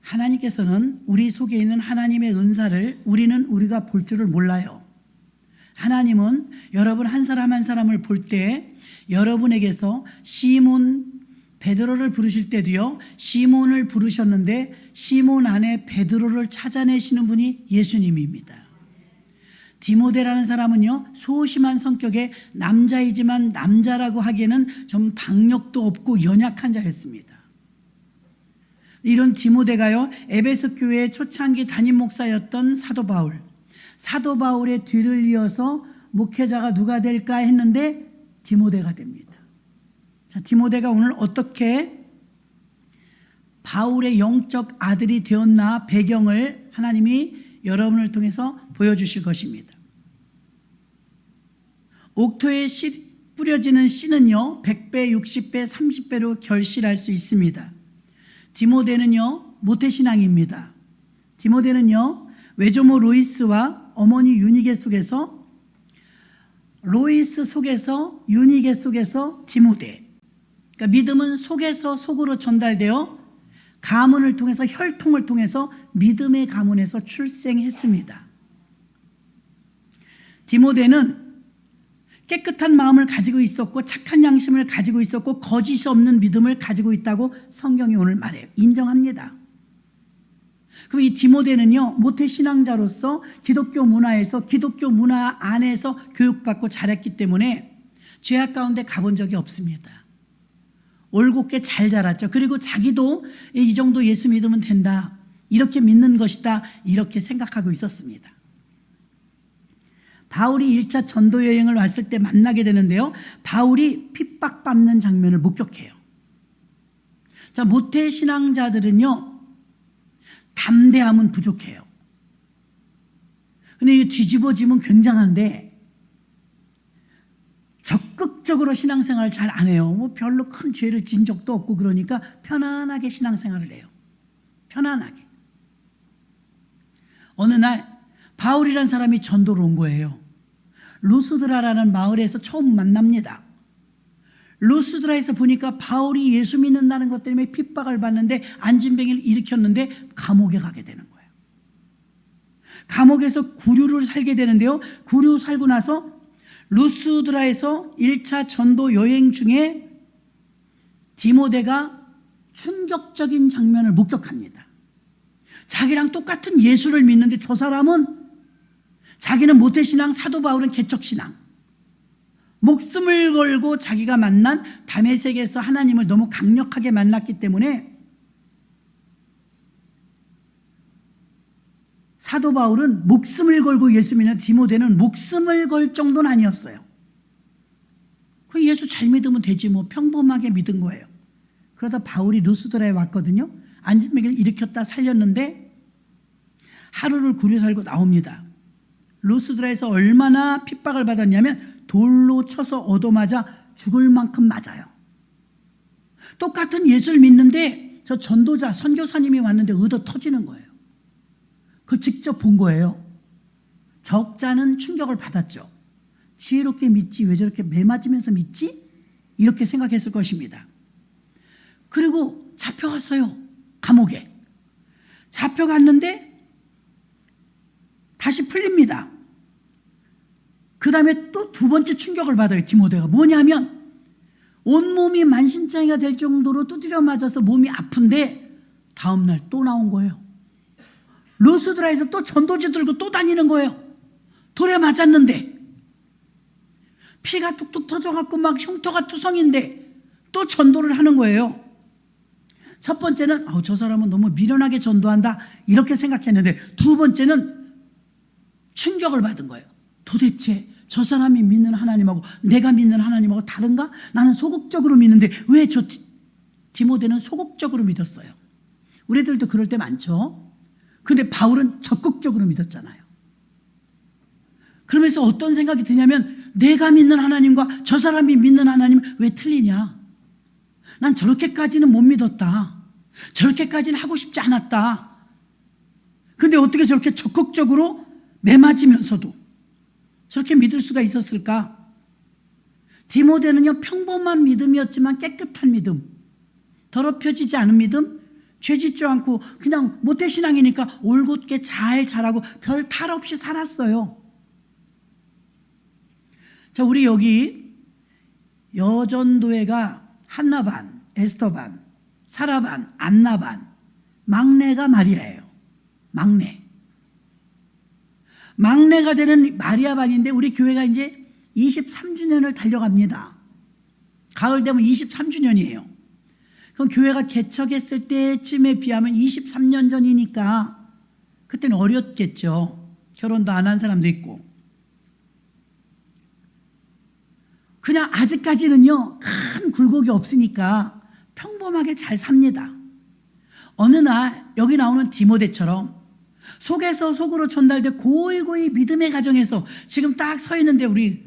하나님께서는 우리 속에 있는 하나님의 은사를 우리가 볼 줄을 몰라요. 하나님은 여러분 한 사람 한 사람을 볼 때 여러분에게서 시몬 베드로를 부르실 때도요, 시몬을 부르셨는데 시몬 안에 베드로를 찾아내시는 분이 예수님입니다. 디모데라는 사람은요, 소심한 성격의 남자이지만 남자라고 하기에는 좀 박력도 없고 연약한 자였습니다. 이런 디모데가요, 에베소 교회의 초창기 담임 목사였던 사도 바울의 뒤를 이어서 목회자가 누가 될까 했는데 디모데가 됩니다. 자, 디모데가 오늘 어떻게 바울의 영적 아들이 되었나 배경을 하나님이 여러분을 통해서 보여주실 것입니다. 옥토에 뿌려지는 씨는요, 100배, 60배, 30배로 결실할 수 있습니다. 디모데는요, 모태신앙입니다. 디모데는요, 외조모 로이스와 어머니 유니게 속에서, 로이스 속에서 유니게 속에서 디모데, 그러니까 믿음은 속에서 속으로 전달되어 가문을 통해서, 혈통을 통해서 믿음의 가문에서 출생했습니다. 디모데는 깨끗한 마음을 가지고 있었고 착한 양심을 가지고 있었고 거짓이 없는 믿음을 가지고 있다고 성경이 오늘 말해요. 인정합니다. 그럼 이 디모데는요, 모태신앙자로서 기독교 문화에서, 기독교 문화 안에서 교육받고 자랐기 때문에 죄악 가운데 가본 적이 없습니다. 올곧게 잘 자랐죠. 그리고 자기도 이 정도 예수 믿으면 된다, 이렇게 믿는 것이다, 이렇게 생각하고 있었습니다. 바울이 1차 전도 여행을 왔을 때 만나게 되는데요, 바울이 핍박받는 장면을 목격해요. 자, 모태신앙자들은요, 담대함은 부족해요. 근데 이 뒤집어지면 굉장한데 적극적으로 신앙생활을 잘 안 해요. 뭐 별로 큰 죄를 진 적도 없고, 그러니까 편안하게 신앙생활을 해요. 편안하게. 어느 날 바울이란 사람이 전도를 온 거예요. 루스드라라는 마을에서 처음 만납니다. 루스드라에서 보니까 바울이 예수 믿는다는 것 때문에 핍박을 받는데 안진뱅이를 일으켰는데 감옥에 가게 되는 거예요. 감옥에서 구류를 살게 되는데요, 구류 살고 나서 루스드라에서 1차 전도 여행 중에 디모데가 충격적인 장면을 목격합니다. 자기랑 똑같은 예수를 믿는데 저 사람은, 자기는 모태신앙, 사도 바울은 개척신앙, 목숨을 걸고 자기가 만난 다메섹에서 하나님을 너무 강력하게 만났기 때문에 사도 바울은 목숨을 걸고 예수 믿는 디모데는 목숨을 걸 정도는 아니었어요. 그럼 예수 잘 믿으면 되지 뭐, 평범하게 믿은 거예요. 그러다 바울이 루스드라에 왔거든요. 안진뱅이를 일으켰다 살렸는데 하루를 구류 살고 나옵니다. 루스드라에서 얼마나 핍박을 받았냐면 돌로 쳐서 얻어맞아 죽을 만큼 맞아요. 똑같은 예수를 믿는데 저 전도자, 선교사님이 왔는데 얻어 터지는 거예요. 그거 직접 본 거예요. 적자는 충격을 받았죠. 지혜롭게 믿지 왜 저렇게 매 맞으면서 믿지? 이렇게 생각했을 것입니다. 그리고 잡혀갔어요. 감옥에. 잡혀갔는데 다시 풀립니다. 그 다음에 또 두 번째 충격을 받아요, 디모데가. 뭐냐면 온몸이 만신창이가 될 정도로 두드려 맞아서 몸이 아픈데 다음날 또 나온 거예요. 루스드라에서 또 전도지 들고 또 다니는 거예요. 돌에 맞았는데 피가 뚝뚝 터져갖고 막 흉터가 투성인데 또 전도를 하는 거예요. 첫 번째는 저 사람은 너무 미련하게 전도한다, 이렇게 생각했는데 두 번째는 충격을 받은 거예요. 도대체 저 사람이 믿는 하나님하고 내가 믿는 하나님하고 다른가? 나는 소극적으로 믿는데 왜 저 디모데는 소극적으로 믿었어요? 우리들도 그럴 때 많죠. 그런데 바울은 적극적으로 믿었잖아요. 그러면서 어떤 생각이 드냐면, 내가 믿는 하나님과 저 사람이 믿는 하나님 왜 틀리냐? 난 저렇게까지는 못 믿었다. 저렇게까지는 하고 싶지 않았다. 근데 어떻게 저렇게 적극적으로 매맞으면서도 저렇게 믿을 수가 있었을까? 디모데는요, 평범한 믿음이었지만 깨끗한 믿음, 더럽혀지지 않은 믿음, 죄 짓지 않고 그냥 모태신앙이니까 올곧게 잘 자라고 별 탈 없이 살았어요. 자, 우리 여기 여전도회가 한나 반, 에스더 반, 사라 반, 안나 반, 막내가 마리아예요. 막내가 되는 마리아 반인데 우리 교회가 이제 23주년을 달려갑니다. 가을 되면 23주년이에요. 그럼 교회가 개척했을 때쯤에 비하면 23년 전이니까 그때는 어렸겠죠. 결혼도 안 한 사람도 있고. 그냥 아직까지는요, 큰 굴곡이 없으니까 평범하게 잘 삽니다. 어느 날 여기 나오는 디모데처럼 속에서 속으로 전달돼 고이고이 믿음의 가정에서 지금 딱 서 있는데 우리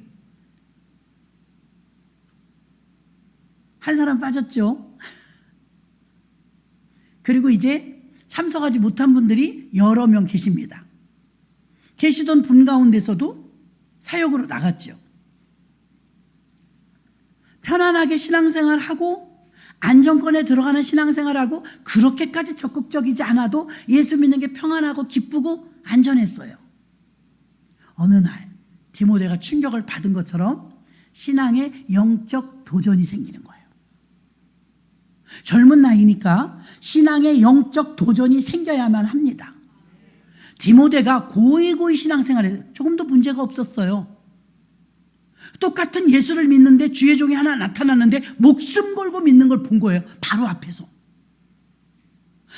한 사람 빠졌죠. 그리고 이제 참석하지 못한 분들이 여러 명 계십니다. 계시던 분 가운데서도 사역으로 나갔죠. 편안하게 신앙생활하고 안정권에 들어가는 신앙생활하고 그렇게까지 적극적이지 않아도 예수 믿는 게 평안하고 기쁘고 안전했어요. 어느 날 디모데가 충격을 받은 것처럼 신앙에 영적 도전이 생기는 거예요. 젊은 나이니까 신앙에 영적 도전이 생겨야만 합니다. 디모데가 고이고이 신앙생활에 조금도 문제가 없었어요. 똑같은 예수를 믿는데 주의 종이 하나 나타났는데 목숨 걸고 믿는 걸 본 거예요. 바로 앞에서.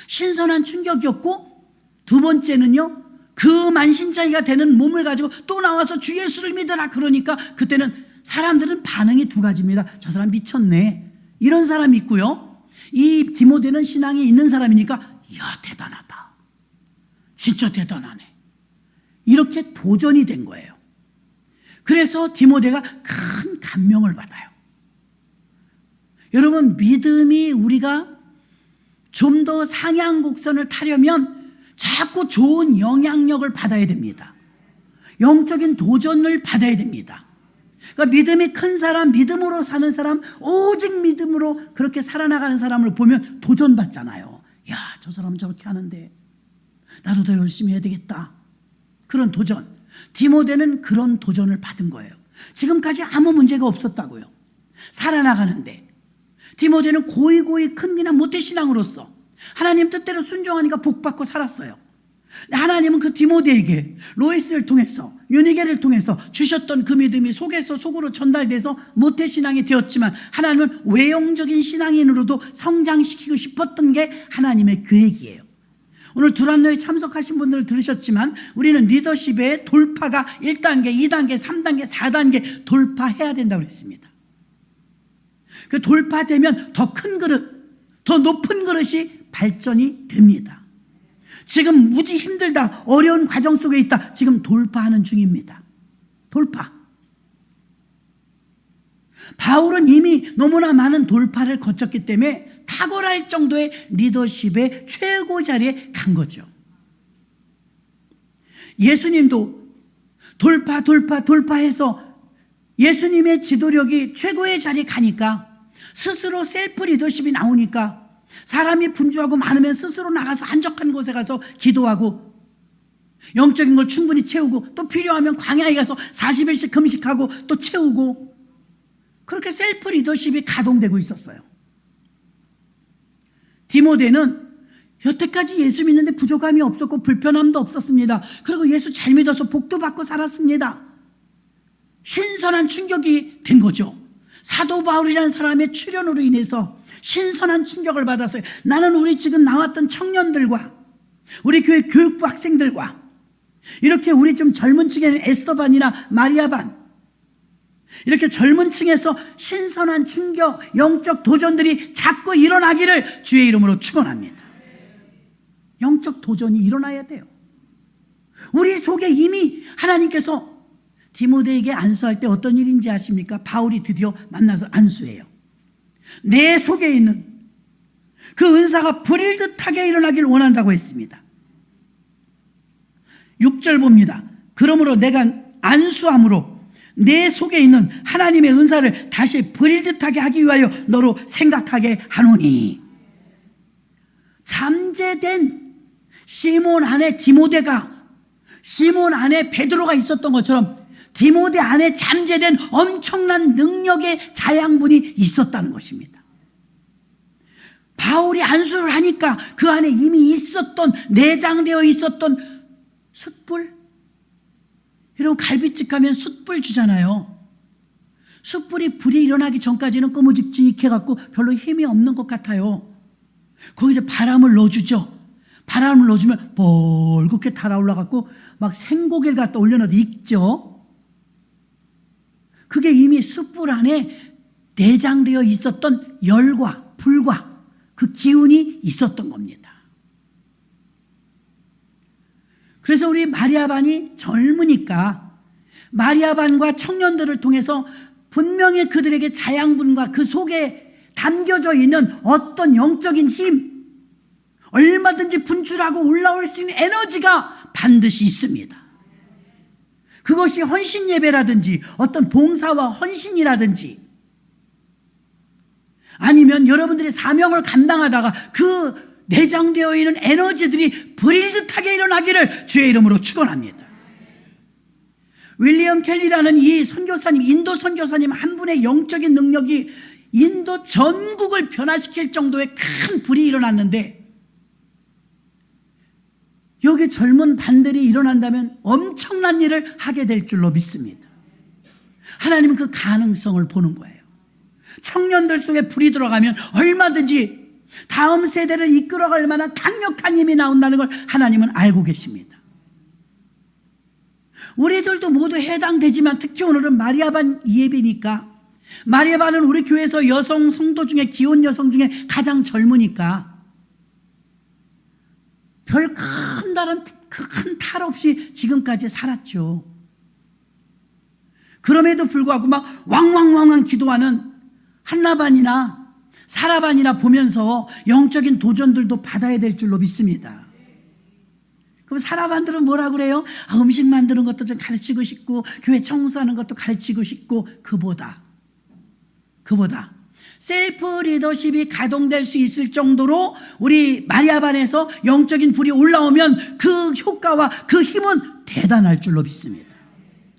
신선한 충격이었고, 두 번째는요, 그 만신창이가 되는 몸을 가지고 또 나와서 주 예수를 믿어라 그러니까 그때는 사람들은 반응이 두 가지입니다. 저 사람 미쳤네, 이런 사람이 있고요, 이 디모데는 신앙이 있는 사람이니까 이야 대단하다, 진짜 대단하네, 이렇게 도전이 된 거예요. 그래서 디모데가 큰 감명을 받아요. 여러분, 믿음이 우리가 좀 더 상향 곡선을 타려면 자꾸 좋은 영향력을 받아야 됩니다. 영적인 도전을 받아야 됩니다. 그러니까 믿음이 큰 사람, 믿음으로 사는 사람, 오직 믿음으로 그렇게 살아나가는 사람을 보면 도전받잖아요. 야, 저 사람 저렇게 하는데 나도 더 열심히 해야 되겠다, 그런 도전. 디모데는 그런 도전을 받은 거예요. 지금까지 아무 문제가 없었다고요. 살아나가는데 디모데는 고이고이 큰 그냥 모태신앙으로서 하나님 뜻대로 순종하니까 복받고 살았어요. 하나님은 그 디모데에게 로이스를 통해서, 유니게를 통해서 주셨던 그 믿음이 속에서 속으로 전달돼서 모태신앙이 되었지만 하나님은 외형적인 신앙인으로도 성장시키고 싶었던 게 하나님의 계획이에요. 오늘 두란노에 참석하신 분들 들으셨지만 우리는 리더십의 돌파가 1단계, 2단계, 3단계, 4단계 돌파해야 된다고 그랬습니다. 그 돌파되면 더 큰 그릇, 더 높은 그릇이 발전이 됩니다. 지금 무지 힘들다, 어려운 과정 속에 있다, 지금 돌파하는 중입니다. 돌파. 바울은 이미 너무나 많은 돌파를 거쳤기 때문에 탁월할 정도의 리더십의 최고 자리에 간 거죠. 예수님도 돌파해서 예수님의 지도력이 최고의 자리에 가니까 스스로 셀프 리더십이 나오니까 사람이 분주하고 많으면 스스로 나가서 한적한 곳에 가서 기도하고 영적인 걸 충분히 채우고 또 필요하면 광야에 가서 40일씩 금식하고 또 채우고, 그렇게 셀프 리더십이 가동되고 있었어요. 디모데는 여태까지 예수 믿는데 부족함이 없었고 불편함도 없었습니다. 그리고 예수 잘 믿어서 복도 받고 살았습니다. 신선한 충격이 된 거죠. 사도 바울이라는 사람의 출현으로 인해서 신선한 충격을 받았어요. 나는 우리 지금 나왔던 청년들과 우리 교회 교육부 학생들과 이렇게 우리 좀 젊은 층에는 에스더 반이나 마리아 반, 이렇게 젊은 층에서 신선한 충격, 영적 도전들이 자꾸 일어나기를 주의 이름으로 축원합니다. 영적 도전이 일어나야 돼요. 우리 속에 이미 하나님께서 디모데에게 안수할 때 어떤 일인지 아십니까? 바울이 드디어 만나서 안수해요. 내 속에 있는 그 은사가 불일 듯하게 일어나길 원한다고 했습니다. 6절 봅니다. 그러므로 내가 안수함으로 내 속에 있는 하나님의 은사를 다시 불일 듯하게 하기 위하여 너로 생각하게 하노니. 잠재된 시몬 안에 디모데가, 시몬 안에 베드로가 있었던 것처럼 디모데 안에 잠재된 엄청난 능력의 자양분이 있었다는 것입니다. 바울이 안수를 하니까 그 안에 이미 있었던, 내장되어 있었던 숯불. 여러분, 갈비집 가면 숯불 주잖아요. 숯불이 불이 일어나기 전까지는 꼬무직직해갖고 별로 힘이 없는 것 같아요. 거기서 바람을 넣어주죠. 바람을 넣어주면 벌겋게 달아올라갖고 막 생고기를 갖다 올려놔도 익죠. 그게 이미 숯불 안에 내장되어 있었던 열과 불과 그 기운이 있었던 겁니다. 그래서 우리 마리아반이 젊으니까 마리아반과 청년들을 통해서 분명히 그들에게 자양분과 그 속에 담겨져 있는 어떤 영적인 힘, 얼마든지 분출하고 올라올 수 있는 에너지가 반드시 있습니다. 그것이 헌신 예배라든지 어떤 봉사와 헌신이라든지 아니면 여러분들이 사명을 감당하다가 그 내장되어 있는 에너지들이 불일듯하게 일어나기를 주의 이름으로 축원합니다. 윌리엄 켈리라는 이 선교사님, 인도 선교사님 한 분의 영적인 능력이 인도 전국을 변화시킬 정도의 큰 불이 일어났는데, 여기 젊은 반들이 일어난다면 엄청난 일을 하게 될 줄로 믿습니다. 하나님은 그 가능성을 보는 거예요. 청년들 속에 불이 들어가면 얼마든지 다음 세대를 이끌어갈 만한 강력한 힘이 나온다는 걸 하나님은 알고 계십니다. 우리들도 모두 해당되지만 특히 오늘은 마리아반 예배니까, 마리아반은 우리 교회에서 여성 성도 중에, 기혼 여성 중에 가장 젊으니까 별 큰 탈 없이 지금까지 살았죠. 그럼에도 불구하고 막 왕왕왕왕 기도하는 한나반이나 사라반이나 보면서 영적인 도전들도 받아야 될 줄로 믿습니다. 그럼 사라반들은 뭐라 그래요? 음식 만드는 것도 좀 가르치고 싶고 교회 청소하는 것도 가르치고 싶고, 그보다 셀프 리더십이 가동될 수 있을 정도로 우리 마리아반에서 영적인 불이 올라오면 그 효과와 그 힘은 대단할 줄로 믿습니다.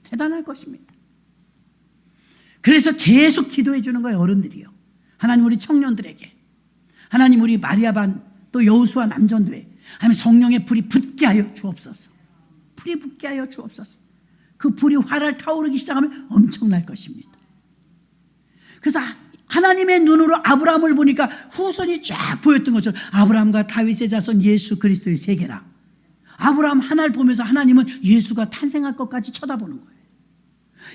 대단할 것입니다. 그래서 계속 기도해 주는 거예요, 어른들이요. 하나님 우리 청년들에게, 하나님 우리 마리아반 또 여호수아 남전도에 하나님 성령의 불이 붙게 하여 주옵소서. 불이 붙게 하여 주옵소서. 그 불이 활활 타오르기 시작하면 엄청날 것입니다. 그래서 하나님의 눈으로 아브라함을 보니까 후손이 쫙 보였던 것처럼 아브라함과 다윗의 자손 예수 그리스도의 세계라. 아브라함 하나를 보면서 하나님은 예수가 탄생할 것까지 쳐다보는 거예요.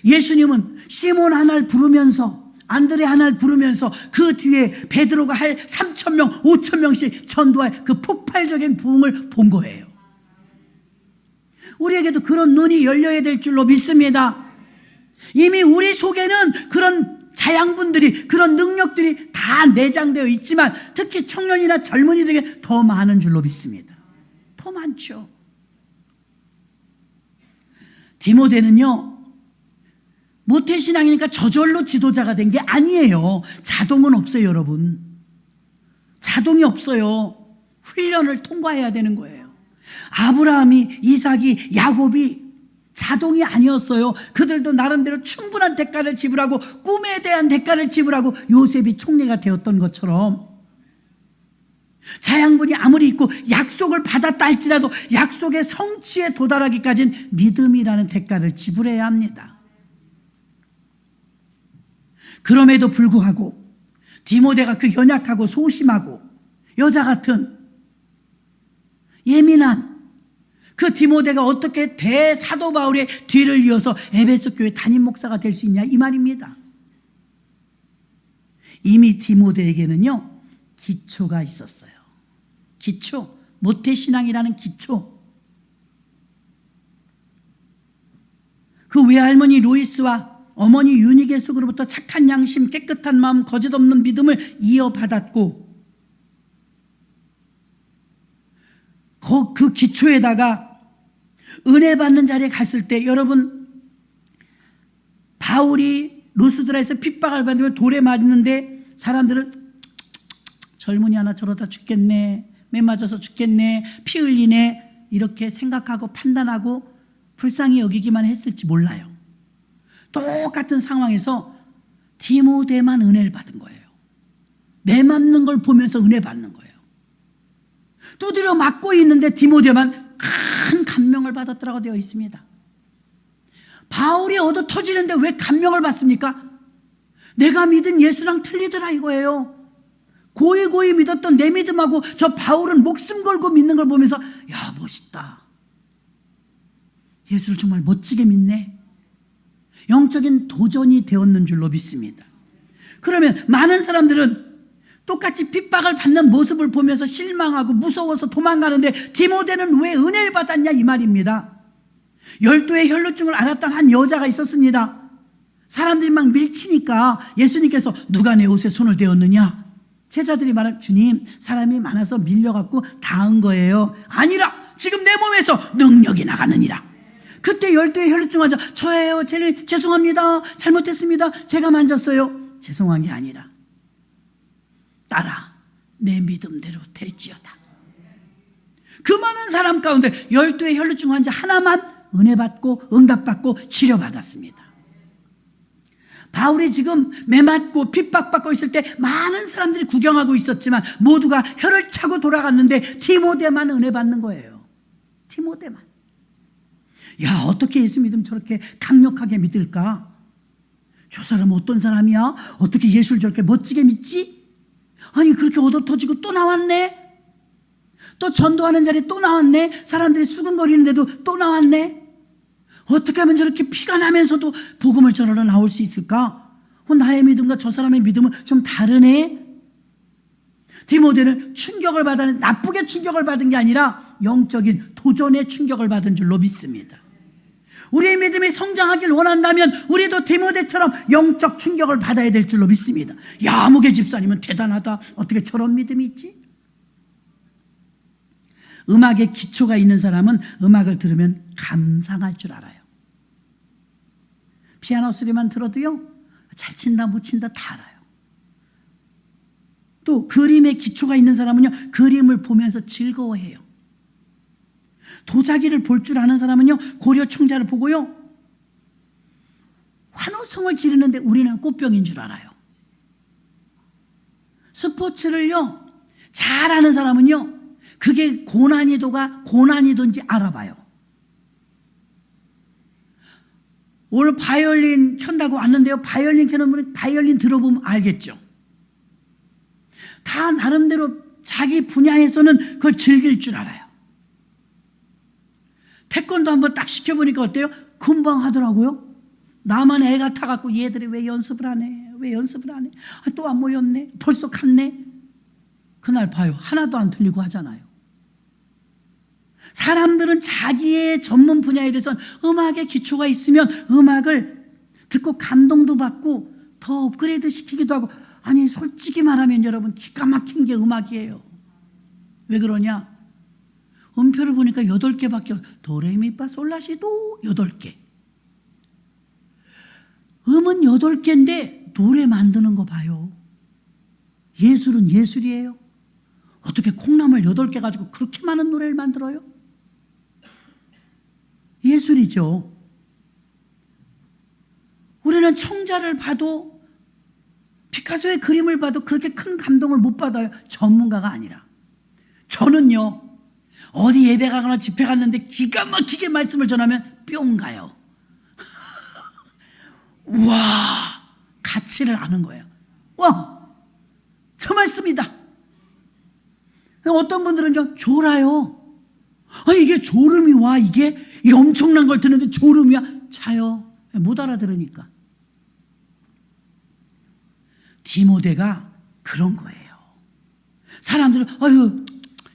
예수님은 시몬 하나를 부르면서, 안드레 하나를 부르면서 그 뒤에 베드로가 할 3,000명, 5,000명씩 전도할 그 폭발적인 부흥을 본 거예요. 우리에게도 그런 눈이 열려야 될 줄로 믿습니다. 이미 우리 속에는 그런 자양분들이, 그런 능력들이 다 내장되어 있지만 특히 청년이나 젊은이들에게 더 많은 줄로 믿습니다. 더 많죠. 디모데는요, 모태신앙이니까 저절로 지도자가 된 게 아니에요. 자동은 없어요, 여러분. 자동이 없어요. 훈련을 통과해야 되는 거예요. 아브라함이, 이삭이, 야곱이 자동이 아니었어요. 그들도 나름대로 충분한 대가를 지불하고 꿈에 대한 대가를 지불하고 요셉이 총리가 되었던 것처럼 자양분이 아무리 있고 약속을 받았다 할지라도 약속의 성취에 도달하기까지는 믿음이라는 대가를 지불해야 합니다. 그럼에도 불구하고 디모데가 그 연약하고 소심하고 여자 같은 예민한 그 디모데가 어떻게 대사도 바울의 뒤를 이어서 에베소 교회 담임 목사가 될 수 있냐, 이 말입니다. 이미 디모데에게는요 기초가 있었어요. 기초, 모태신앙이라는 기초. 그 외할머니 로이스와 어머니 유니게 속으로부터 착한 양심, 깨끗한 마음, 거짓 없는 믿음을 이어받았고, 그 기초에다가 은혜 받는 자리에 갔을 때, 여러분, 바울이 루스드라에서 핍박을 받으면 돌에 맞는데 사람들은 젊은이 하나 저러다 죽겠네, 매 맞아서 죽겠네, 피 흘리네, 이렇게 생각하고 판단하고 불쌍히 여기기만 했을지 몰라요. 똑같은 상황에서 디모데만 은혜를 받은 거예요. 매 맞는 걸 보면서 은혜 받는 거예요. 두드려 맞고 있는데 디모데만 큰 감명을 받았더라고 되어 있습니다. 바울이 얻어 터지는데 왜 감명을 받습니까? 내가 믿은 예수랑 틀리더라 이거예요. 고이 믿었던 내 믿음하고 저 바울은 목숨 걸고 믿는 걸 보면서 야, 멋있다. 예수를 정말 멋지게 믿네. 영적인 도전이 되었는 줄로 믿습니다. 그러면 많은 사람들은 똑같이 핍박을 받는 모습을 보면서 실망하고 무서워서 도망가는데 디모데는 왜 은혜를 받았냐 이 말입니다. 12의 혈루증을 앓았던 한 여자가 있었습니다. 사람들이 막 밀치니까 예수님께서 누가 내 옷에 손을 대었느냐? 제자들이 말한 주님, 사람이 많아서 밀려갖고 닿은 거예요. 아니라 지금 내 몸에서 능력이 나가느니라. 그때 12의 혈루증 환자 저예요. 죄송합니다. 잘못했습니다. 제가 만졌어요. 죄송한 게 아니라 딸아, 내 믿음대로 될지어다. 그 많은 사람 가운데 12의 혈루증 환자 하나만 은혜 받고 응답받고 치료받았습니다. 바울이 지금 매맞고 핍박받고 있을 때 많은 사람들이 구경하고 있었지만 모두가 혀를 차고 돌아갔는데 디모데만 은혜 받는 거예요. 디모데만. 야, 어떻게 예수 믿음 저렇게 강력하게 믿을까? 저 사람은 어떤 사람이야? 어떻게 예수를 저렇게 멋지게 믿지? 아니, 그렇게 얻어 터지고 또 나왔네? 또 전도하는 자리에 또 나왔네? 사람들이 수근거리는데도 또 나왔네? 어떻게 하면 저렇게 피가 나면서도 복음을 전하러 나올 수 있을까? 나의 믿음과 저 사람의 믿음은 좀 다르네? 디모데는 충격을 받은, 나쁘게 충격을 받은 게 아니라 영적인 도전의 충격을 받은 줄로 믿습니다. 우리의 믿음이 성장하길 원한다면 우리도 디모데처럼 영적 충격을 받아야 될 줄로 믿습니다. 야, 아무개 집사님은 대단하다. 어떻게 저런 믿음이 있지? 음악에 기초가 있는 사람은 음악을 들으면 감상할 줄 알아요. 피아노 소리만 들어도요, 잘 친다 못 친다 다 알아요. 또 그림에 기초가 있는 사람은요, 그림을 보면서 즐거워해요. 도자기를 볼 줄 아는 사람은요, 고려 청자를 보고요, 환호성을 지르는데 우리는 꽃병인 줄 알아요. 스포츠를요, 잘 아는 사람은요, 그게 고난이도인지 알아봐요. 오늘 바이올린 켠다고 왔는데요, 바이올린 켜는 분은 바이올린 들어보면 알겠죠. 다 나름대로 자기 분야에서는 그걸 즐길 줄 알아요. 태권도 한번 딱 시켜보니까 어때요? 금방 하더라고요. 나만 애 같아갖고 얘들이 왜 연습을 안 해? 왜 연습을 안 해? 또 안 모였네? 벌써 갔네? 그날 봐요. 하나도 안 틀리고 하잖아요. 사람들은 자기의 전문 분야에 대해서는 음악의 기초가 있으면 음악을 듣고 감동도 받고 더 업그레이드 시키기도 하고, 아니 솔직히 말하면 여러분 기가 막힌 게 음악이에요. 왜 그러냐? 음표를 보니까 8개밖에, 도레미파솔라시도 8개. 음은 8개인데 노래 만드는 거 봐요. 예술은 예술이에요. 어떻게 콩나물 8개 가지고 그렇게 많은 노래를 만들어요? 예술이죠. 우리는 청자를 봐도, 피카소의 그림을 봐도 그렇게 큰 감동을 못 받아요. 전문가가 아니라. 저는요, 어디 예배 가거나 집회 갔는데 기가 막히게 말씀을 전하면 뿅 가요. 와, 가치를 아는 거예요. 와, 저 말씀이다. 어떤 분들은 좀 졸아요. 이게 졸음이 와, 이게 엄청난 걸 듣는데 졸음이야? 자요. 못 알아들으니까. 디모데가 그런 거예요. 사람들은 아유,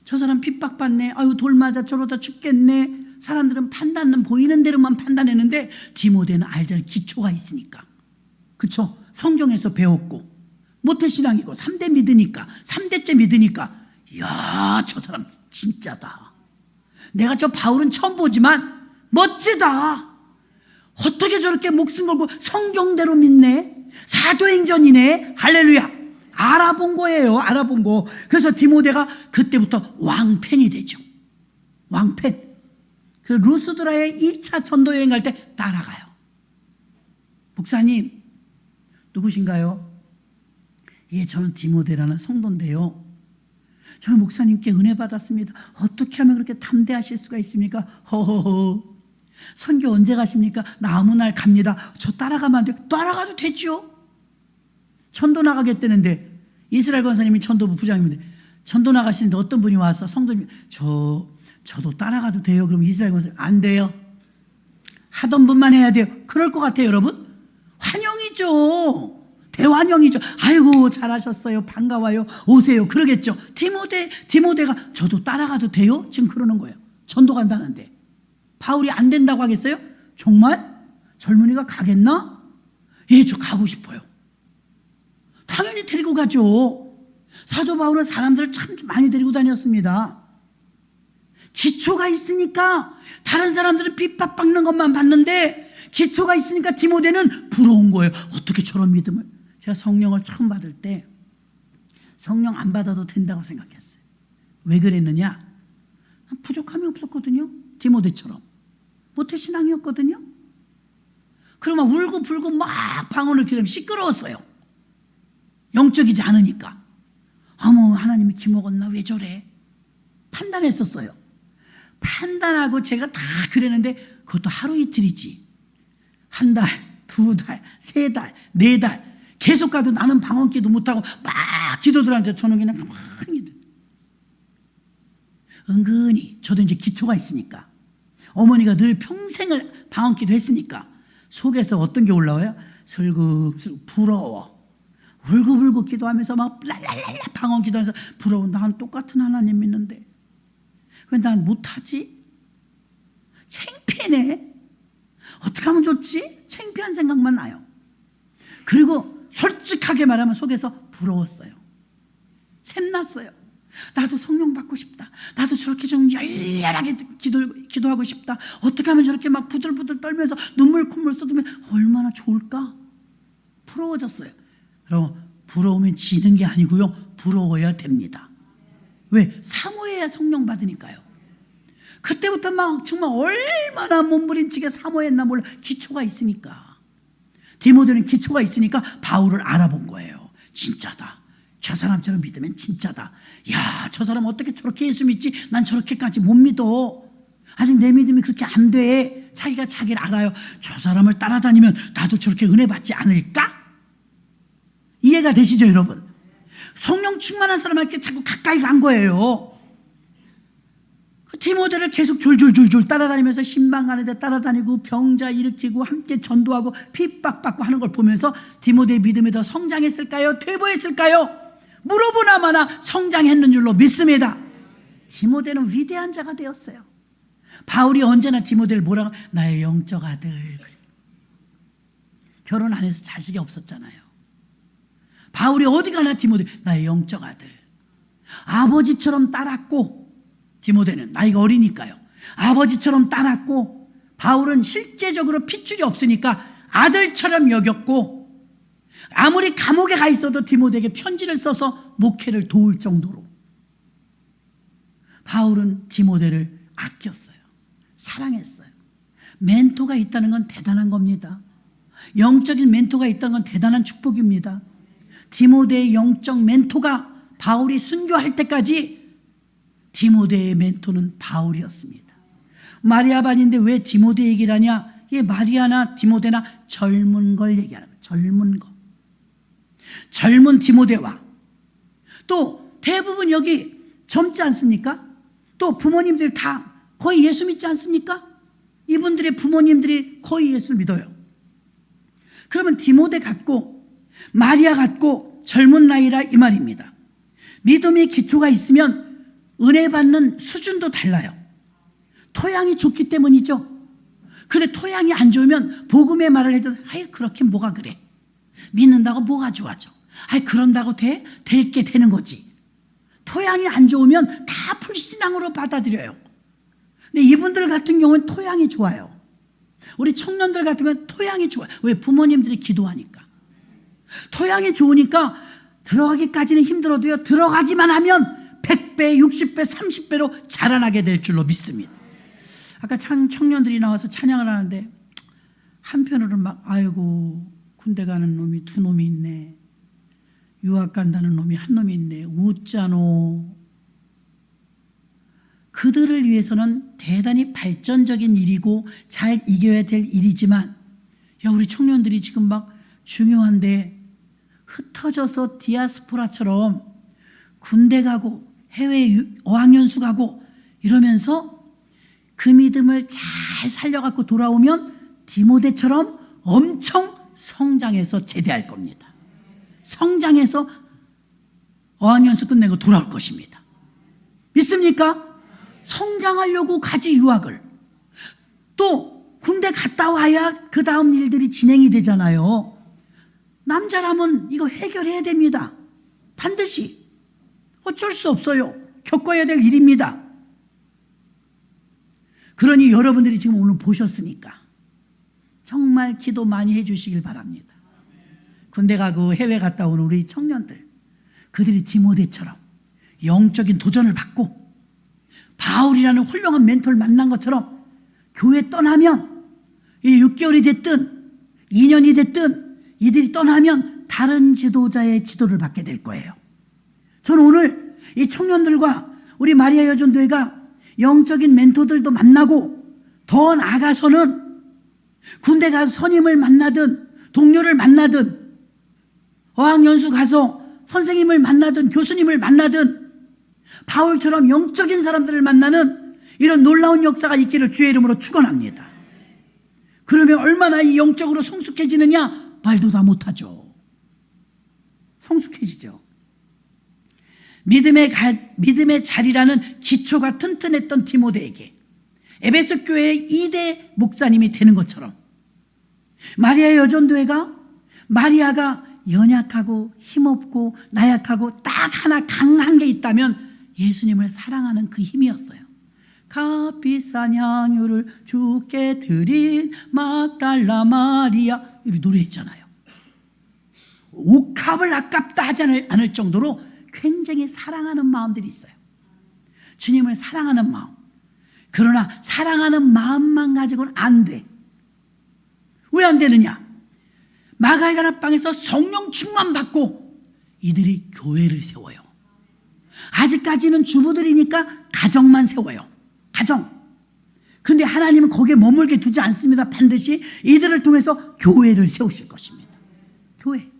저 사람 핍박받네, 아유 돌 맞아 저러다 죽겠네. 사람들은 판단은 보이는 대로만 판단했는데 디모데는 알잖아요. 기초가 있으니까. 그쵸? 성경에서 배웠고 모태신앙이고 3대 믿으니까, 3대째 믿으니까, 이야, 저 사람 진짜다. 내가 저 바울은 처음 보지만 멋지다. 어떻게 저렇게 목숨 걸고 성경대로 믿네? 사도행전이네. 할렐루야. 알아본 거예요. 알아본 거. 그래서 디모데가 그때부터 왕팬이 되죠. 왕팬. 그래서 루스드라의 2차 전도 여행 갈 때 따라가요. 목사님 누구신가요? 예, 저는 디모데라는 성도인데요. 저는 목사님께 은혜 받았습니다. 어떻게 하면 그렇게 담대하실 수가 있습니까? 허허허. 선교 언제 가십니까? 나 아무 날 갑니다. 저 따라가면 안 돼요? 따라가도 되죠. 전도 나가겠다는데 이스라엘 권사님이 전도부 부장님인데 전도 나가시는데 어떤 분이 와서 성도님 저도 따라가도 돼요? 그럼 이스라엘 권사님 안 돼요. 하던 분만 해야 돼요. 그럴 것 같아요, 여러분. 환영이죠. 대환영이죠. 아이고 잘하셨어요. 반가워요. 오세요. 그러겠죠. 디모데가 저도 따라가도 돼요? 지금 그러는 거예요. 전도 간다는데 바울이 안 된다고 하겠어요? 정말? 젊은이가 가겠나? 예, 저 가고 싶어요. 당연히 데리고 가죠. 사도 바울은 사람들을 참 많이 데리고 다녔습니다. 기초가 있으니까 다른 사람들은 핍박받는 것만 봤는데 기초가 있으니까 디모데는 부러운 거예요. 어떻게 저런 믿음을. 제가 성령을 처음 받을 때 성령 안 받아도 된다고 생각했어요. 왜 그랬느냐? 부족함이 없었거든요. 디모데처럼. 모태신앙이었거든요. 그러면 울고불고 막 방언을 기도하면 시끄러웠어요. 영적이지 않으니까. 어머, 하나님이 기먹었나? 왜 저래? 판단했었어요. 판단하고 제가 다 그랬는데 그것도 하루 이틀이지. 한 달, 두 달, 세 달, 네 달 계속 가도 나는 방언기도 못하고 막 기도들 하는데 저는 그냥 가만히 은근히 저도 이제 기초가 있으니까 어머니가 늘 평생을 방언기도 했으니까 속에서 어떤 게 올라와요? 슬금슬금 부러워. 울고불고 기도하면서 막 랄랄랄라 방언 기도하면서 부러워. 난 똑같은 하나님 믿는데 왜 난 못하지? 창피해. 어떻게 하면 좋지? 창피한 생각만 나요. 그리고 솔직하게 말하면 속에서 부러웠어요. 샘났어요. 나도 성령 받고 싶다. 나도 저렇게 좀 열렬하게 기도하고 싶다. 어떻게 하면 저렇게 막 부들부들 떨면서 눈물 콧물 쏟으면 얼마나 좋을까? 부러워졌어요. 여러분, 부러우면 지는 게 아니고요. 부러워야 됩니다. 왜? 사모해야 성령 받으니까요. 그때부터 막 정말 얼마나 몸부림치게 사모했나 몰라. 기초가 있으니까. 디모데는 기초가 있으니까 바울을 알아본 거예요. 진짜다. 저 사람처럼 믿으면 진짜다. 야, 저 사람 어떻게 저렇게 예수 믿지? 난 저렇게까지 못 믿어. 아직 내 믿음이 그렇게 안 돼. 자기가 자기를 알아요. 저 사람을 따라다니면 나도 저렇게 은혜 받지 않을까? 이해가 되시죠, 여러분? 성령 충만한 사람한테 자꾸 가까이 간 거예요. 디모데를 계속 졸졸졸졸 따라다니면서 신방 가는데 따라다니고 병자 일으키고 함께 전도하고 핍박받고 하는 걸 보면서 디모데의 믿음이 더 성장했을까요? 퇴보했을까요? 물어보나 마나 성장했는 줄로 믿습니다. 디모데는 위대한 자가 되었어요. 바울이 언제나 디모데를 뭐라고? 나의 영적 아들. 결혼 안 해서 자식이 없었잖아요. 바울이 어디 가나 디모데 나의 영적 아들. 아버지처럼 따랐고 디모데는 나이가 어리니까요. 아버지처럼 따랐고 바울은 실제적으로 핏줄이 없으니까 아들처럼 여겼고 아무리 감옥에 가 있어도 디모데에게 편지를 써서 목회를 도울 정도로 바울은 디모데를 아꼈어요. 사랑했어요. 멘토가 있다는 건 대단한 겁니다. 영적인 멘토가 있다는 건 대단한 축복입니다. 디모데의 영적 멘토가 바울이 순교할 때까지 디모데의 멘토는 바울이었습니다. 마리아 반인데 왜 디모데 얘기를 하냐? 이게 마리아나 디모데나 젊은 걸 얘기하는 거예요. 젊은 거. 젊은 디모데와 또 대부분 여기 젊지 않습니까? 또 부모님들 다 거의 예수 믿지 않습니까? 이분들의 부모님들이 거의 예수를 믿어요. 그러면 디모데 같고 마리아 같고 젊은 나이라 이 말입니다. 믿음의 기초가 있으면 은혜 받는 수준도 달라요. 토양이 좋기 때문이죠. 그래 토양이 안 좋으면 복음의 말을 해도 아이 그렇게 뭐가 그래. 믿는다고 뭐가 좋아져. 아이 그런다고 될 게 되는 거지. 토양이 안 좋으면 다 불신앙으로 받아들여요. 근데 이분들 같은 경우는 토양이 좋아요. 우리 청년들 같은 경우는 토양이 좋아요. 왜? 부모님들이 기도하니까. 토양이 좋으니까 들어가기까지는 힘들어도요, 들어가기만 하면 100배, 60배, 30배로 자라나게 될 줄로 믿습니다. 아까 청년들이 나와서 찬양을 하는데 한편으로는 막 아이고 군대 가는 놈이 두 놈이 있네, 유학 간다는 놈이 한 놈이 있네, 웃자노. 그들을 위해서는 대단히 발전적인 일이고 잘 이겨야 될 일이지만, 야, 우리 청년들이 지금 막 중요한데 흩어져서 디아스포라처럼 군대 가고 해외 어학연수 가고 이러면서 그 믿음을 잘 살려갖고 돌아오면 디모데처럼 엄청 성장해서 제대할 겁니다. 성장해서 어학연수 끝내고 돌아올 것입니다. 믿습니까? 성장하려고 가지, 유학을. 또 군대 갔다 와야 그 다음 일들이 진행이 되잖아요. 남자라면 이거 해결해야 됩니다. 반드시. 어쩔 수 없어요. 겪어야 될 일입니다. 그러니 여러분들이 지금 오늘 보셨으니까 정말 기도 많이 해주시길 바랍니다. 군대 가고 해외 갔다 온 우리 청년들, 그들이 디모데처럼 영적인 도전을 받고 바울이라는 훌륭한 멘토를 만난 것처럼 교회 떠나면 6개월이 됐든 2년이 됐든 이들이 떠나면 다른 지도자의 지도를 받게 될 거예요. 저는 오늘 이 청년들과 우리 마리아 여전도회가 영적인 멘토들도 만나고 더 나아가서는 군대 가서 선임을 만나든 동료를 만나든 어학연수 가서 선생님을 만나든 교수님을 만나든 바울처럼 영적인 사람들을 만나는 이런 놀라운 역사가 있기를 주의 이름으로 축원합니다. 그러면 얼마나 이 영적으로 성숙해지느냐? 말도 다 못하죠. 성숙해지죠. 믿음의 자리라는 기초가 튼튼했던 디모데에게 에베소 교회의 2대 목사님이 되는 것처럼 마리아 여전도회가 마리아가 연약하고 힘없고 나약하고 딱 하나 강한 게 있다면 예수님을 사랑하는 그 힘이었어요. 값비싼 향유를 주께 드린 막달라 마리아, 이렇게 노래했잖아요. 옥합을 아깝다 하지 않을 정도로 굉장히 사랑하는 마음들이 있어요. 주님을 사랑하는 마음. 그러나 사랑하는 마음만 가지고는 안 돼. 왜 안 되느냐? 마가의 다락방에서 성령 충만 받고 이들이 교회를 세워요. 아직까지는 주부들이니까 가정만 세워요. 가정. 근데 하나님은 거기에 머물게 두지 않습니다. 반드시 이들을 통해서 교회를 세우실 것입니다. 교회.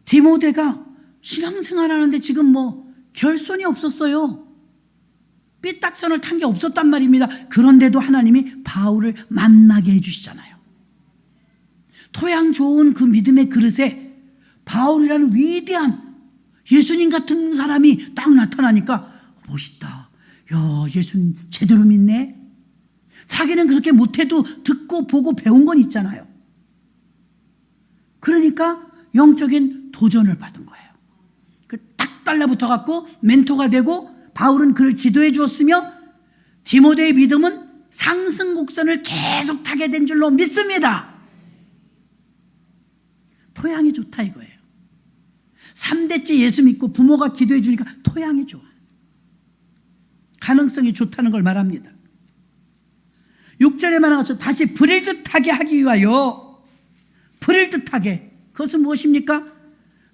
디모데가 신앙생활하는데 지금 뭐 결손이 없었어요. 삐딱선을 탄 게 없었단 말입니다. 그런데도 하나님이 바울을 만나게 해주시잖아요. 토양 좋은 그 믿음의 그릇에 바울이라는 위대한 예수님 같은 사람이 딱 나타나니까 멋있다. 야, 예수님 제대로 믿네. 자기는 그렇게 못해도 듣고 보고 배운 건 있잖아요. 그러니까 영적인 도전을 받은 거예요. 딱 달라붙어 갖고 멘토가 되고 바울은 그를 지도해 주었으며 디모데의 믿음은 상승 곡선을 계속 타게 된 줄로 믿습니다. 토양이 좋다 이거예요. 3대째 예수 믿고 부모가 기도해 주니까 토양이 좋아. 가능성이 좋다는 걸 말합니다. 6절에 말한 것처럼 다시 부릴 듯하게 하기 위하여, 부릴 듯하게, 그것은 무엇입니까?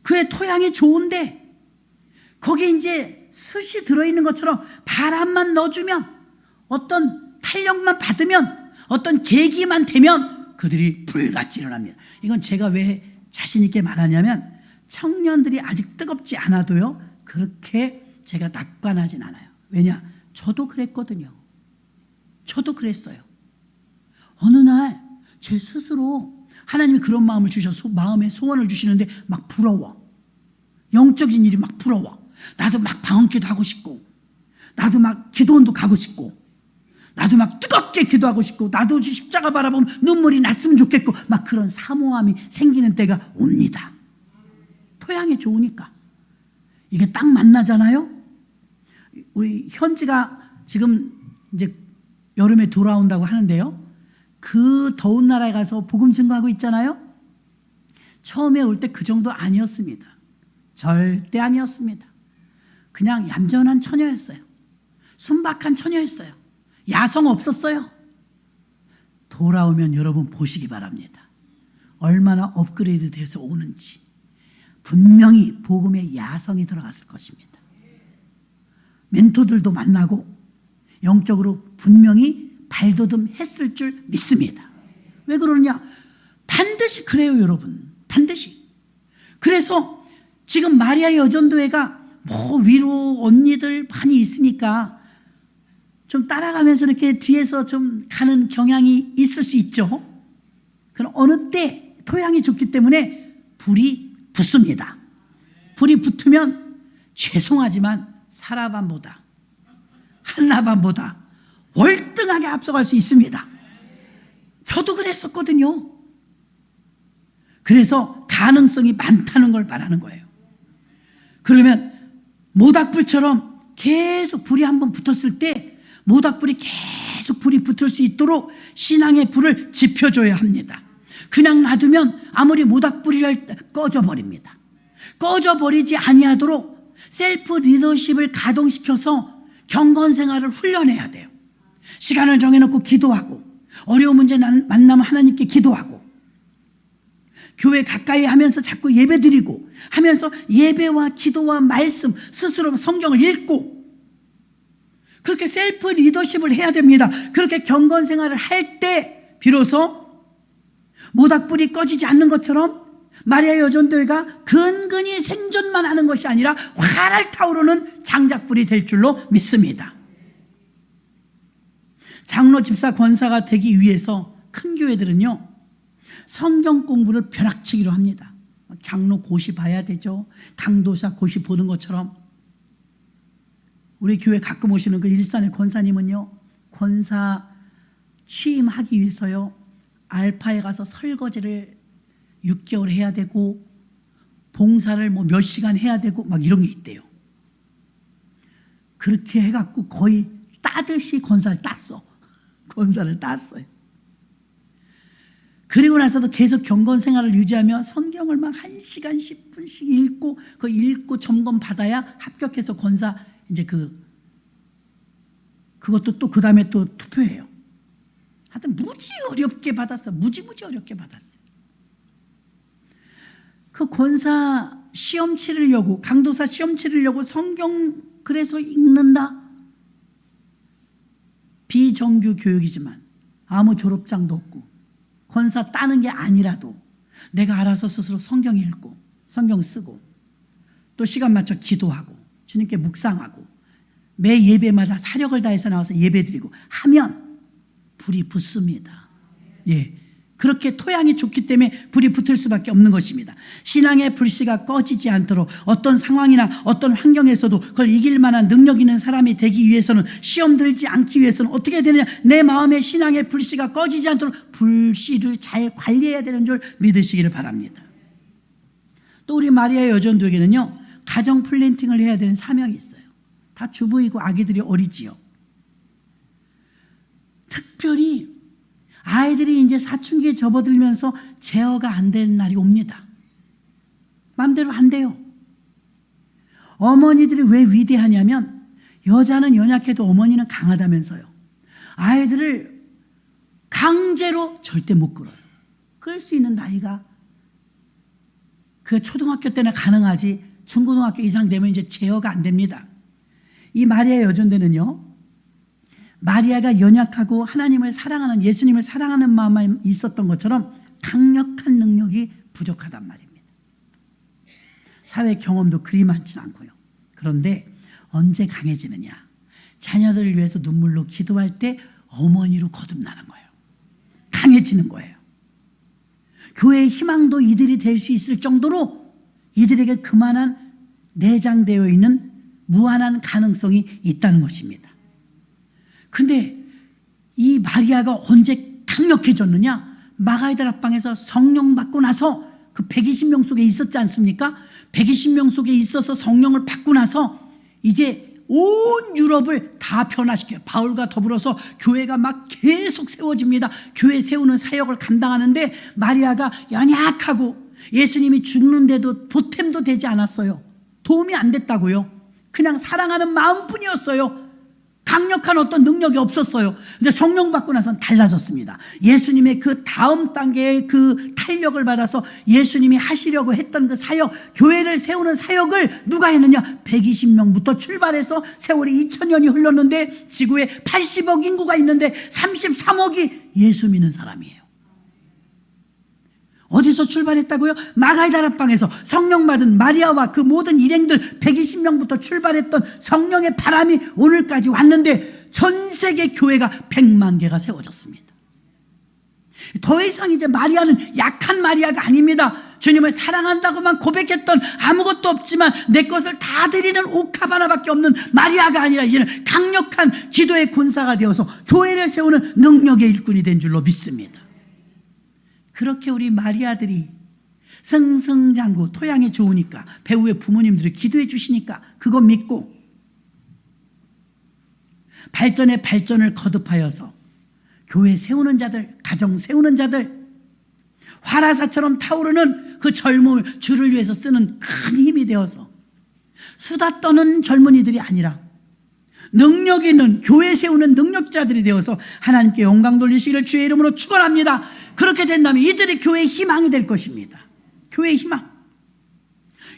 그의 토양이 좋은데 거기에 이제 숯이 들어있는 것처럼 바람만 넣어주면, 어떤 탄력만 받으면, 어떤 계기만 되면 그들이 불같이 일어납니다. 이건 제가 왜 자신 있게 말하냐면 청년들이 아직 뜨겁지 않아도요 그렇게 제가 낙관하진 않아요. 왜냐? 저도 그랬거든요. 저도 그랬어요. 어느 날 제 스스로 하나님이 그런 마음을 주셔서 마음에 소원을 주시는데 막 부러워. 영적인 일이 막 부러워. 나도 막 방언기도 하고 싶고, 나도 막 기도원도 가고 싶고, 나도 막 뜨겁게 기도하고 싶고, 나도 십자가 바라보면 눈물이 났으면 좋겠고, 막 그런 사모함이 생기는 때가 옵니다. 토양이 좋으니까. 이게 딱 만나잖아요. 우리 현지가 지금 이제 여름에 돌아온다고 하는데요, 그 더운 나라에 가서 복음 증거하고 있잖아요. 처음에 올 때 그 정도 아니었습니다. 절대 아니었습니다. 그냥 얌전한 처녀였어요. 순박한 처녀였어요. 야성 없었어요. 돌아오면 여러분 보시기 바랍니다. 얼마나 업그레이드 돼서 오는지. 분명히 복음의 야성이 들어갔을 것입니다. 멘토들도 만나고 영적으로 분명히 발돋움했을 줄 믿습니다. 왜 그러느냐? 반드시 그래요, 여러분. 반드시. 그래서 지금 마리아 여전도회가 위로 언니들 많이 있으니까 좀 따라가면서 이렇게 뒤에서 좀 가는 경향이 있을 수 있죠. 그럼 어느 때 토양이 좋기 때문에 불이 붙습니다. 불이 붙으면 죄송하지만 사라반보다 한나반보다 월등하게 앞서갈 수 있습니다. 저도 그랬었거든요. 그래서 가능성이 많다는 걸 말하는 거예요. 그러면 모닥불처럼 계속 불이 한번 붙었을 때 모닥불이 계속 불이 붙을 수 있도록 신앙의 불을 지펴줘야 합니다. 그냥 놔두면 아무리 모닥불이라 꺼져버립니다. 꺼져버리지 아니하도록 셀프 리더십을 가동시켜서 경건 생활을 훈련해야 돼요. 시간을 정해놓고 기도하고 어려운 문제 만나면 하나님께 기도하고 교회 가까이 하면서 자꾸 예배 드리고 하면서 예배와 기도와 말씀 스스로 성경을 읽고 그렇게 셀프 리더십을 해야 됩니다. 그렇게 경건 생활을 할 때 비로소 모닥불이 꺼지지 않는 것처럼 마리아 여전도회가 근근히 생존만 하는 것이 아니라 활활 타오르는 장작불이 될 줄로 믿습니다. 장로, 집사, 권사가 되기 위해서 큰 교회들은요 성경 공부를 벼락치기로 합니다. 장로 고시 봐야 되죠. 강도사 고시 보는 것처럼 우리 교회 가끔 오시는 그 일산의 권사님은요 권사 취임하기 위해서요 알파에 가서 설거지를 6개월 해야 되고 봉사를 몇 시간 해야 되고 막 이런 게 있대요. 그렇게 해갖고 거의 따듯이 권사를 땄어. 권사를 땄어요. 그리고 나서도 계속 경건 생활을 유지하며 성경을 막 1시간 10분씩 읽고 그 읽고 점검 받아야 합격해서 권사 이제 그것도 또 그 다음에 또 투표해요. 하여튼 무지 어렵게 받았어. 무지무지 어렵게 받았어요. 그 권사 시험 치르려고 강도사 시험 치르려고 성경 그래서 읽는다. 비정규 교육이지만 아무 졸업장도 없고 권사 따는 게 아니라도 내가 알아서 스스로 성경 읽고 성경 쓰고 또 시간 맞춰 기도하고 주님께 묵상하고 매 예배마다 사력을 다해서 나와서 예배드리고 하면 불이 붙습니다. 예, 그렇게 토양이 좋기 때문에 불이 붙을 수밖에 없는 것입니다. 신앙의 불씨가 꺼지지 않도록 어떤 상황이나 어떤 환경에서도 그걸 이길 만한 능력 있는 사람이 되기 위해서는 시험 들지 않기 위해서는 어떻게 해야 되느냐? 내 마음의 신앙의 불씨가 꺼지지 않도록 불씨를 잘 관리해야 되는 줄 믿으시기를 바랍니다. 또 우리 마리아 여전도에게는요 가정 플랜팅을 해야 되는 사명이 있어요. 다 주부이고 아기들이 어리지요. 특별히 아이들이 이제 사춘기에 접어들면서 제어가 안 되는 날이 옵니다. 마음대로 안 돼요. 어머니들이 왜 위대하냐면 여자는 연약해도 어머니는 강하다면서요. 아이들을 강제로 절대 못 끌어요. 끌 수 있는 나이가 그 초등학교 때나 가능하지 중고등학교 이상 되면 이제 제어가 안 됩니다. 이 마리아 여전대는요. 마리아가 연약하고 하나님을 사랑하는 예수님을 사랑하는 마음이 있었던 것처럼 강력한 능력이 부족하단 말입니다. 사회 경험도 그리 많지는 않고요. 그런데 언제 강해지느냐? 자녀들을 위해서 눈물로 기도할 때 어머니로 거듭나는 거예요. 강해지는 거예요. 교회의 희망도 이들이 될 수 있을 정도로 이들에게 그만한 내장되어 있는 무한한 가능성이 있다는 것입니다. 근데 이 마리아가 언제 강력해졌느냐? 마가의 다락방에서 성령 받고 나서 그 120명 속에 있었지 않습니까? 120명 속에 있어서 성령을 받고 나서 이제 온 유럽을 다 변화시켜요. 바울과 더불어서 교회가 막 계속 세워집니다. 교회 세우는 사역을 감당하는데 마리아가 연약하고 예수님이 죽는데도 보탬도 되지 않았어요. 도움이 안 됐다고요. 그냥 사랑하는 마음뿐이었어요. 강력한 어떤 능력이 없었어요. 근데 성령 받고 나서는 달라졌습니다. 예수님의 그 다음 단계의 그 탄력을 받아서 예수님이 하시려고 했던 그 사역, 교회를 세우는 사역을 누가 했느냐? 120명부터 출발해서 세월이 2000년이 흘렀는데 지구에 80억 인구가 있는데 33억이 예수 믿는 사람이에요. 어디서 출발했다고요? 마가의 다락방에서 성령 받은 마리아와 그 모든 일행들 120명부터 출발했던 성령의 바람이 오늘까지 왔는데 전 세계 교회가 100만 개가 세워졌습니다. 더 이상 이제 마리아는 약한 마리아가 아닙니다. 주님을 사랑한다고만 고백했던 아무것도 없지만 내 것을 다 드리는 옥합 하나밖에 없는 마리아가 아니라 이제는 강력한 기도의 군사가 되어서 교회를 세우는 능력의 일꾼이 된 줄로 믿습니다. 그렇게 우리 마리아들이 승승장구 토양이 좋으니까 배우의 부모님들이 기도해 주시니까 그거 믿고 발전에 발전을 거듭하여서 교회 세우는 자들, 가정 세우는 자들, 화라사처럼 타오르는 그 젊음을 주를 위해서 쓰는 큰 힘이 되어서 수다 떠는 젊은이들이 아니라 능력 있는 교회 세우는 능력자들이 되어서 하나님께 영광 돌리시기를 주의 이름으로 축원합니다. 그렇게 된다면 이들이 교회의 희망이 될 것입니다. 교회의 희망.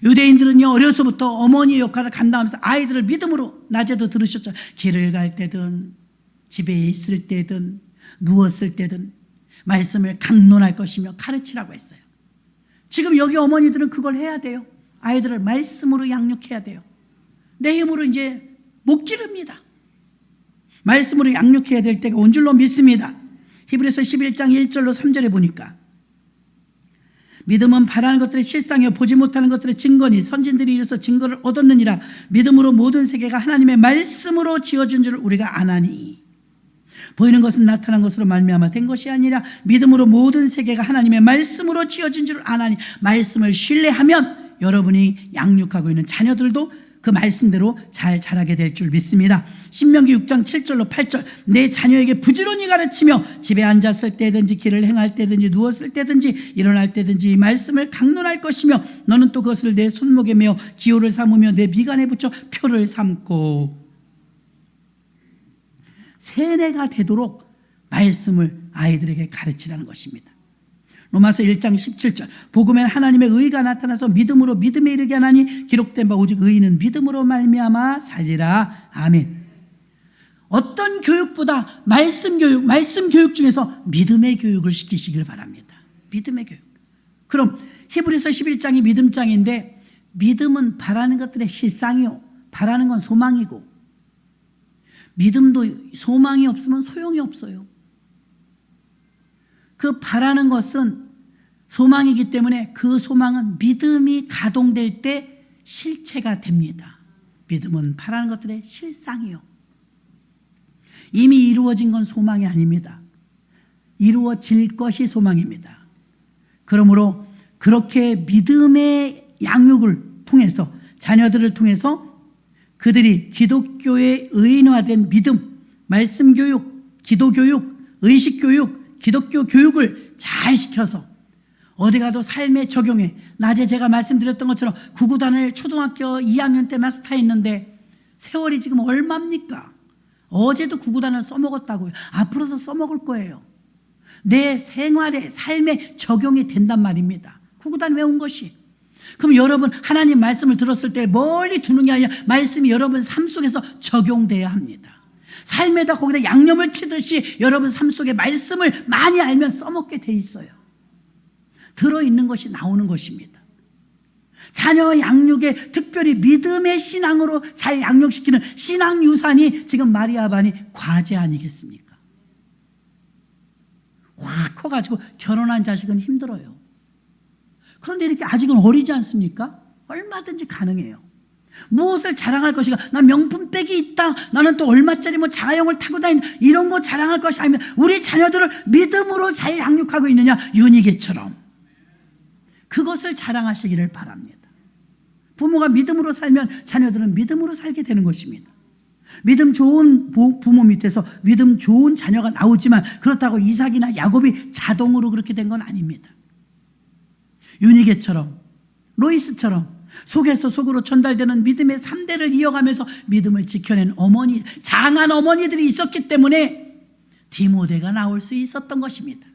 유대인들은요, 어려서부터 어머니의 역할을 감당하면서 아이들을 믿음으로, 낮에도 들으셨죠. 길을 갈 때든 집에 있을 때든 누웠을 때든 말씀을 강론할 것이며 가르치라고 했어요. 지금 여기 어머니들은 그걸 해야 돼요. 아이들을 말씀으로 양육해야 돼요. 내 힘으로 이제 못 기릅니다. 말씀으로 양육해야 될 때가 온 줄로 믿습니다. 히브리서 11장 1절로 3절에 보니까 믿음은 바라는 것들의 실상이요 보지 못하는 것들의 증거니 선진들이 이르서 증거를 얻었느니라. 믿음으로 모든 세계가 하나님의 말씀으로 지어준 줄 우리가 아나니 보이는 것은 나타난 것으로 말미암아 된 것이 아니라 믿음으로 모든 세계가 하나님의 말씀으로 지어진 줄 아나니. 말씀을 신뢰하면 여러분이 양육하고 있는 자녀들도 그 말씀대로 잘 자라게 될 줄 믿습니다. 신명기 6장 7절로 8절 내 자녀에게 부지런히 가르치며 집에 앉았을 때든지 길을 행할 때든지 누웠을 때든지 일어날 때든지 이 말씀을 강론할 것이며 너는 또 그것을 내 손목에 메어 기호를 삼으며 내 미간에 붙여 표를 삼고. 세뇌가 되도록 말씀을 아이들에게 가르치라는 것입니다. 로마서 1장 17절 복음에는 하나님의 의가 나타나서 믿음으로 믿음에 이르게 하나니 기록된 바 오직 의인은 믿음으로 말미암아 살리라. 아멘. 어떤 교육보다 말씀 교육 중에서 믿음의 교육을 시키시길 바랍니다. 믿음의 교육. 그럼 히브리서 11장이 믿음장인데 믿음은 바라는 것들의 실상이요 바라는 건 소망이고 믿음도 소망이 없으면 소용이 없어요. 그 바라는 것은 소망이기 때문에 그 소망은 믿음이 가동될 때 실체가 됩니다. 믿음은 바라는 것들의 실상이요. 이미 이루어진 건 소망이 아닙니다. 이루어질 것이 소망입니다. 그러므로 그렇게 믿음의 양육을 통해서 자녀들을 통해서 그들이 기독교의 의인화된 믿음, 말씀 교육, 기도 교육, 의식 교육, 기독교 교육을 잘 시켜서 어디 가도 삶에 적용해. 낮에 제가 말씀드렸던 것처럼 구구단을 초등학교 2학년 때 마스터했는데 세월이 지금 얼마입니까? 어제도 구구단을 써먹었다고요. 앞으로도 써먹을 거예요. 내 생활에 삶에 적용이 된단 말입니다. 구구단 외운 것이. 그럼 여러분 하나님 말씀을 들었을 때 멀리 두는 게 아니라 말씀이 여러분 삶 속에서 적용돼야 합니다. 삶에다 거기다 양념을 치듯이 여러분 삶 속에 말씀을 많이 알면 써먹게 돼 있어요. 들어있는 것이 나오는 것입니다. 자녀 양육에 특별히 믿음의 신앙으로 잘 양육시키는 신앙 유산이 지금 마리아 반이 과제 아니겠습니까? 확 커가지고 결혼한 자식은 힘들어요. 그런데 이렇게 아직은 어리지 않습니까? 얼마든지 가능해요. 무엇을 자랑할 것인가? 나 명품백이 있다. 나는 또 얼마짜리 뭐 자가용을 타고 다닌다. 이런 거 자랑할 것이 아니면 우리 자녀들을 믿음으로 잘 양육하고 있느냐? 유니게처럼. 그것을 자랑하시기를 바랍니다. 부모가 믿음으로 살면 자녀들은 믿음으로 살게 되는 것입니다. 믿음 좋은 부모 밑에서 믿음 좋은 자녀가 나오지만 그렇다고 이삭이나 야곱이 자동으로 그렇게 된 건 아닙니다. 유니게처럼, 로이스처럼 속에서 속으로 전달되는 믿음의 3대를 이어가면서 믿음을 지켜낸 어머니, 장한 어머니들이 있었기 때문에 디모데가 나올 수 있었던 것입니다.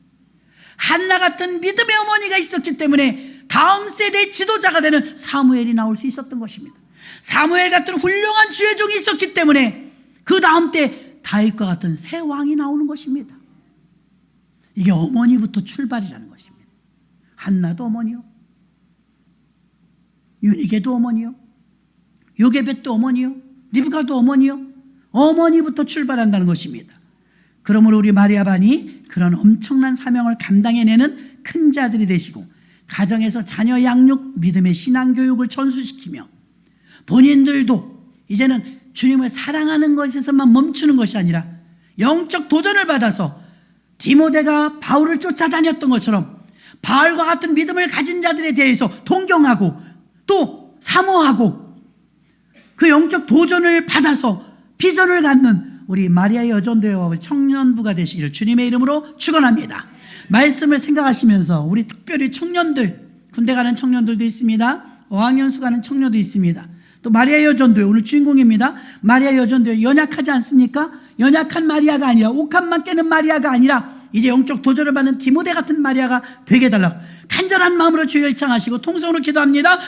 한나 같은 믿음의 어머니가 있었기 때문에 다음 세대의 지도자가 되는 사무엘이 나올 수 있었던 것입니다. 사무엘 같은 훌륭한 주의 종이 있었기 때문에 그 다음 때 다윗과 같은 새 왕이 나오는 것입니다. 이게 어머니부터 출발이라는 것입니다. 한나도 어머니요, 유니게도 어머니요, 요게벳도 어머니요, 리브가도 어머니요. 어머니부터 출발한다는 것입니다. 그러므로 우리 마리아 반이 그런 엄청난 사명을 감당해내는 큰 자들이 되시고 가정에서 자녀 양육, 믿음의 신앙교육을 전수시키며 본인들도 이제는 주님을 사랑하는 것에서만 멈추는 것이 아니라 영적 도전을 받아서 디모데가 바울을 쫓아다녔던 것처럼 바울과 같은 믿음을 가진 자들에 대해서 동경하고 또 사모하고 그 영적 도전을 받아서 비전을 갖는 우리 마리아의 여전도와 청년부가 되시기를 주님의 이름으로 축원합니다. 말씀을 생각하시면서 우리 특별히 청년들, 군대 가는 청년들도 있습니다. 어학연수 가는 청년도 있습니다. 또 마리아 여전도회 오늘 주인공입니다. 마리아 여전도회 연약하지 않습니까? 연약한 마리아가 아니라 옥합만 깨는 마리아가 아니라 이제 영적 도전을 받는 디모데 같은 마리아가 되게 해달라고 간절한 마음으로 주여 일창하시고 통성으로 기도합니다.